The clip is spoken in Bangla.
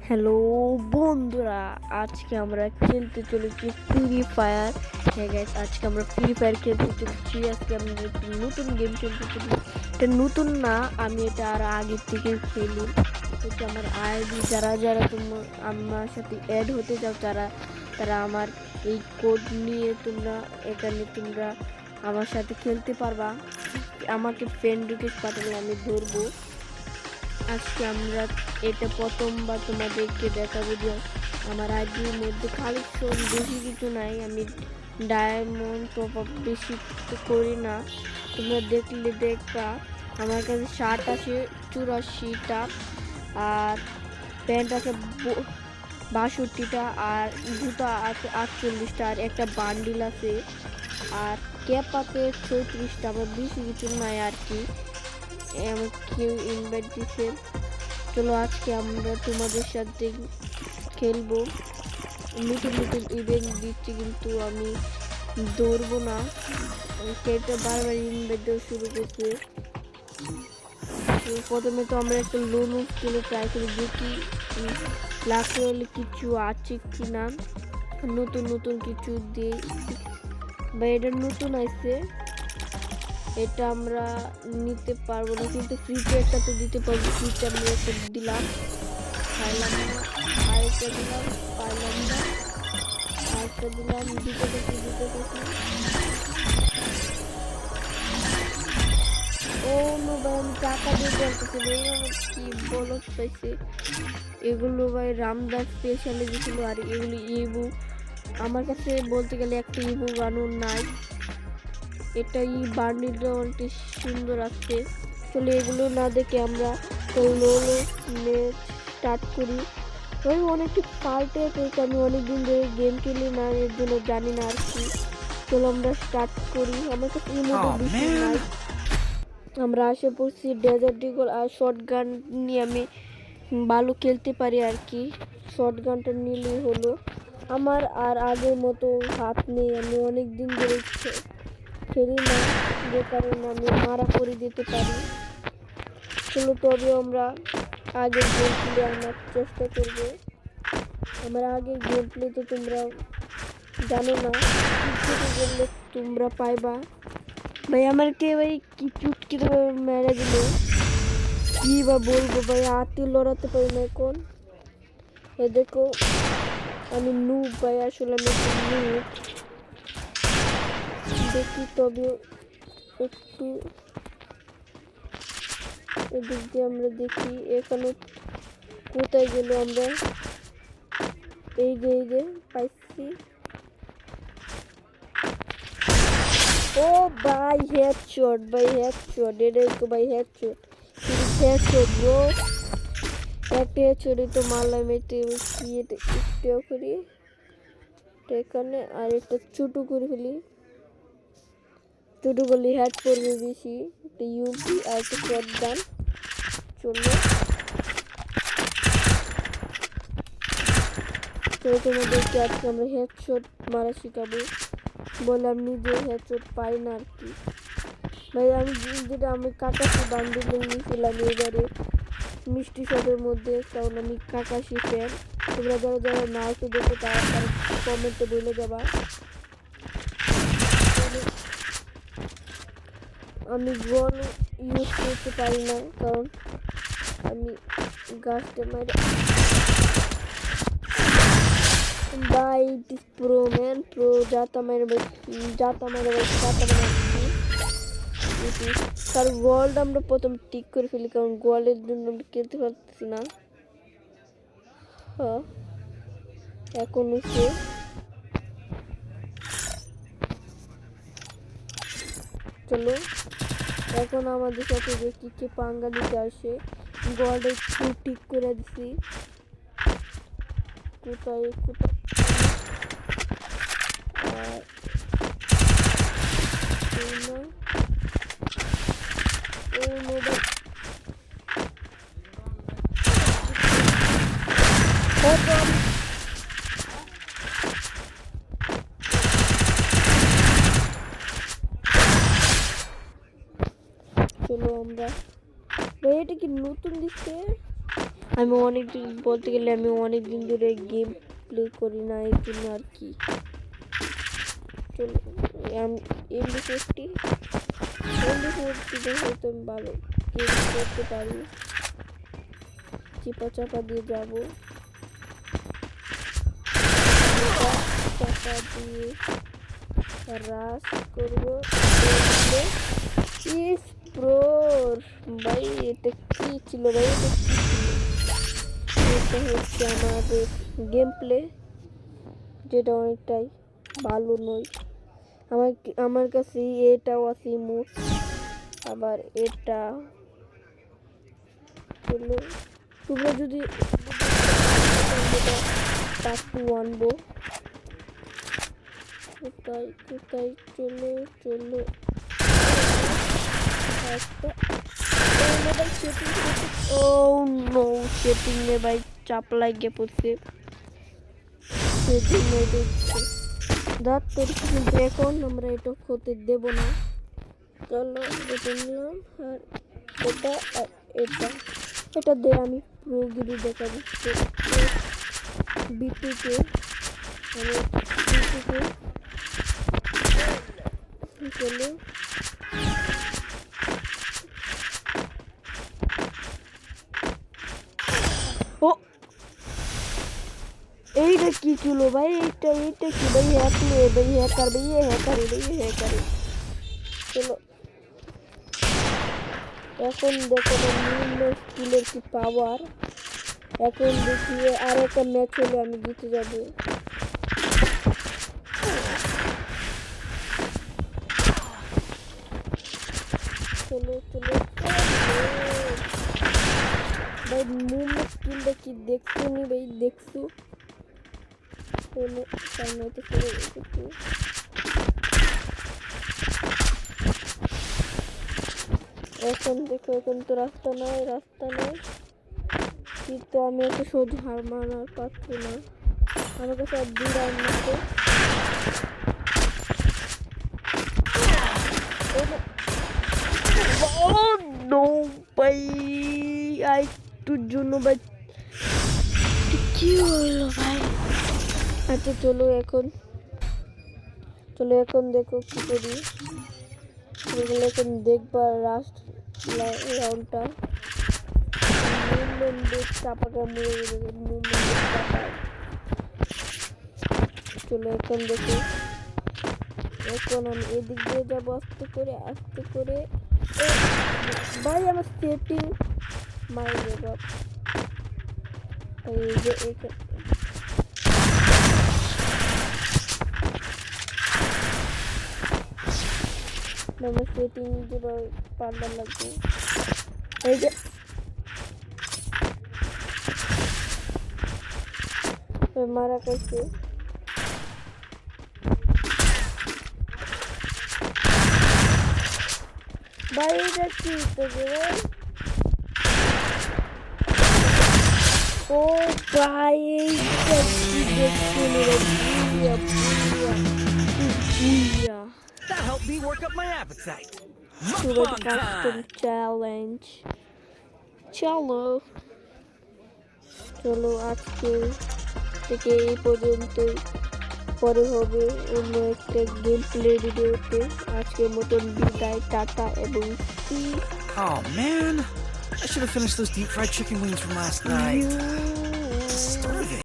হ্যালো বন্ধুরা, আজকে আমরা খেলতে চলেছি ফ্রি ফায়ার। হ্যাঁ গাইস, আজকে আমরা ফ্রি ফায়ার খেলতে চলেছি। আজকে আমরা একটি নতুন গেম খেলতে চলেছি। এটা নতুন না, আমি এটা আর আগের থেকে খেলি। এটা আমার আইডি। যারা যারা তোমরা আমার সাথে অ্যাড হতে চাও তারা তারা আমার এই কোড নিয়ে তোমরা আমার সাথে খেলতে পারবা। আমাকে ফ্রেন্ড রিকোয়েস্ট পাঠালে আমি ধরবো। আজকে আমরা এটা প্রথমবার তোমাদেরকে দেখাবো যে আমার আইডির মধ্যে কালেকশন বেশি কিছু নাই। আমি ডায়মন্ড টপ আপ বেশি করি না, তোমরা দেখলে দেখবা। আমার কাছে শার্ট আছে 84টা, আর প্যান্ট আছে 62টা, আর জুতা আছে 48টা, আর একটা বান্ডিল আছে, আর ক্যাপ আছে 34টা। আমার বেশি কিছু নাই আর কি। কেউ ইনভাইট দিছে। চলো আজকে আমরা তোমাদের সাথে খেলবো। নতুন নতুন ইভেন্ট দিচ্ছি, কিন্তু আমি দৌড়বো না। এটা বারবার ইনভাইট দেওয়া শুরু করছে। প্রথমে তো আমরা একটা লোন স্কুলে ট্রাই করি, দেখি লাস্টে হলে কিছু আছে কি না, নতুন নতুন কিছু দিই। বা এটা নতুন আছে, এটা আমরা নিতে পারবো না, কিন্তু ফ্রিতে একটা তো দিতে পারবো। ফ্রিতে আমরা একটা দিলাম, পাইলাম না। আরেকটা দিলাম, পাইলাম না। আরেকটা দিলাম, দিতে থাকি। ও নো ভাই, আমি টাকা দিয়ে বলতেছি ভাই, আমার কি বলত পাইছে। এগুলো ভাই রামদাস স্পেশালে দিয়েছিল, আর এগুলো ইবু। আমার কাছে বলতে গেলে একটা ইবু বানুন নাই। এটা বান্ডিলটা অনেক সুন্দর আছে। চলে এগুলো না দেখে আমরা স্টার্ট করি। ওই অনেকটি পাল্টে পেয়েছি, আমি অনেকদিন ধরে গেম খেলি না, এর জন্য জানি না আর কি। চলো আমরা স্টার্ট করি। আমার কাছে ইমোটের বেশি নাই। আমরা আসে পড়ছি ডেজার্ট ইগল, আর শর্ট গান নিয়ে আমি ভালো খেলতে পারি আর কি। শর্ট গানটা নিলেই হলো। আমার আর আগের মতো হাত নেই, আমি অনেক দিন ধরে খেলি না, যে কারণে আমি মারা করে দিতে পারি। চলো তবে আমরা আগের গেম প্লে আনার চেষ্টা করবো। আমার আগের গেম প্লে তো তোমরা জানো না, বললে তোমরা পাইবা। ভাই আমাকে ভাই কি চুটকি মেরে দিল, কি বা বলবো ভাই, হাতে লড়াতে পারি না এখন। এ দেখো আমি নুব ভাই, আসলে আমি নুব। দেখি তবে একটু এদিক দিয়ে আমরা দেখি এখানে কোথায় গেল। আমরা এই যে পাইছি। ও ভাই হেডশট, ভাই হেডশট, এটা তো ভাই হেডশট ব্রো। একটা হেডশট তো মারলাম। এটা কি, এটা একটু করি এখানে, আর একটা ছোটো করে ফেলি। ছোটো করলে হেড পড়বে বেশি। একটা ইউপি আর একটা শর্ট গান। চলো তোমাদেরকে আজকে আমরা হেডশট মারা শিখাবো। বলে আমি নিজে হেডশট পাই না আর কি। ভাই আমি কাকাশি বান্ডিল নিয়েছিলাম এবারে মিষ্টি শপের মধ্যে, কারণ আমি কাকাশি ফ্যান। তোমরা যারা যারা নাও তো দেখো তারা কমেন্টে বলে যাবা। আমি গন ইউজ করতে পারি না, কারণ আমি গাছটা মারি। ভাই ইট প্রো ম্যান, প্রো যাতা মেরে তার গোল্ড আমরা প্রথম টিক করে ফেলি, কারণ গোল্ডের জন্য আমরা খেলতে পারতেছি না। হ্যাঁ এখন হচ্ছে চলো এখন আমাদের সাথে যে কি পাঙ্গা দিতে আসে। গোল্ডে ঠিক করে দিছি। কোথায় চলো আমরা, এটা কি নতুন দিচ্ছে? আমি অনেক দিন বলতে গেলে আমি অনেক দিন ধরে গেম প্লে করি না, এই জন্য আর কি। চলো এমডি 40 হয়তো আমি ভালো গেম করতে পারি। চিপা চাপা দিয়ে যাবো, চাপা দিয়ে রাস করবো। ভাই এটা কি ছিল ভাই? এটা হচ্ছে আমাদের গেম প্লে, যেটা অনেকটাই ভালো নয়। আমার কাছে এটাও আছে ইমোট, আবার এটা। তোমরা যদি পার্টু আনবো, কোথায় কোথায় চলো চলো। ও নো, সেটিং এ ভাই চাপ লাগিয়ে পড়ছে, সেটিং এ দেখছে ডাক্তার। কিন্তু এখন আমরা এটা হতে দেব না। চলো এটা নিলাম, আর এটা আর এটা দিয়ে আমি প্রোগিরি দেখা দিচ্ছি বিটুকে। চলো ও এইটা কি ছিল ভাই? এইটা কি ভাই? হ্যাকার চলো এখন দেখো নিম্ন স্কিলের কি পাওয়ার। এখন দেখিয়ে আর একটা ম্যাচ হলে আমি জিতে যাব। চলো চলো ভাই, নিম্ন স্কিলটা কি দেখছো নি ভাই? দেখছো? চলো সামনে তো চলে গেছে। এখন দেখো, এখন তো রাস্তা নাই কিন্তু আমি এত সহ্য হার মানার পারছি না। আমার কাছে আর 2 রাউন্ড আছে। ভাই একটুর জন্য ভাই কি হলো ভাই? আচ্ছা চলো এখন দেখো কি করি। এখন দেখবা লাস্ট রাউন্ডটা চাপাটা চলো এখন দেখো। এখন আমি এদিক দিয়ে যাবো আস্তে করে। ভাই আমার সেটিং মাইরে বাপ। এই যে আমার সেটিং যেভাবে পাল্লা লাগবে। এই যে মারা করছে। ভাই এটা কি ভাই? ও ভাই এইটা কি দেখছেন? That helped me work up my appetite. Super Mukbang custom time! challenge. চলো আজকে থেকে এই পর্যন্তই। পরে হবে অন্য একটা গেম প্লে ভিডিওতে। আজকের মতন বিদায়, টাটা এবং Oh man, I should have finished those deep fried chicken wings from last night.